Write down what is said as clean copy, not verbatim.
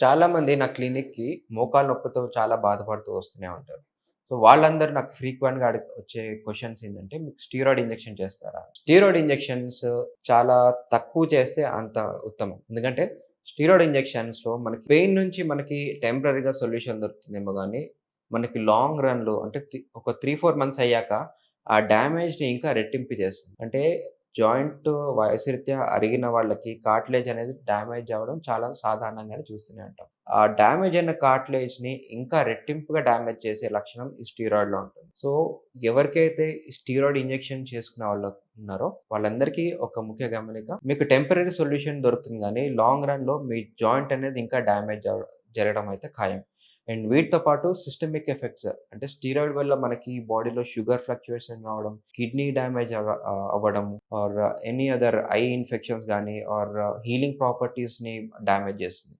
చాలామంది నా క్లినిక్‌కి మోకాలు నొప్పితో చాలా బాధపడుతూ వస్తూనే ఉంటారు. సో, వాళ్ళందరూ నాకు ఫ్రీక్వెంట్‌గా వచ్చే క్వెషన్స్ ఏంటంటే, "మీకు స్టీరాయిడ్ ఇంజెక్షన్ చేస్తారా?" స్టీరాయిడ్ ఇంజెక్షన్స్ చాలా తక్కువ చేస్తే అంత ఉత్తమం. ఎందుకంటే స్టీరాయిడ్ ఇంజెక్షన్స్‌లో మనకి పెయిన్ నుంచి మనకి టెంపరరీగా సొల్యూషన్ దొరుకుతుందేమో గానీ, మనకి లాంగ్ రన్‌లో అంటే ఒక 3, 4 మంత్స్ అయ్యాక ఆ డ్యామేజ్‌ని ఇంకా రెట్టింపు చేస్తుంది. అంటే జాయింట్ వయసురీత్యా అరిగిన వాళ్ళకి కార్టిలేజ్ అనేది డ్యామేజ్ అవ్వడం చాలా సాధారణంగానే చూస్తూనే ఉంటాం. ఆ డ్యామేజ్ అయిన కార్టిలేజ్‌ని ఇంకా రెట్టింపుగా డ్యామేజ్ చేసే లక్షణం ఈ స్టీరాయిడ్‌లో ఉంటుంది. సో, ఎవరికైతే ఈ స్టీరాయిడ్ ఇంజెక్షన్ చేసుకునే వాళ్ళు ఉన్నారో వాళ్ళందరికీ ఒక ముఖ్య గమనిక మీకు టెంపరరీ సొల్యూషన్ దొరుకుతుంది గానీ, లాంగ్ రన్‌లో మీ జాయింట్ అనేది ఇంకా డ్యామేజ్ జరగడం అయితే ఖాయం. అండ్ వీటితో పాటు సిస్టమిక్ ఎఫెక్ట్స్ అంటే స్టీరాయిడ్ వల్ల మనకి బాడీలో షుగర్ ఫ్లక్చుయేషన్ రావడం, కిడ్నీ డ్యామేజ్ అవ్వడం or any other I infections గానీ ఆర్ హీలింగ్ ప్రాపర్టీస్‌ని డ్యామేజ్ చేస్తుంది.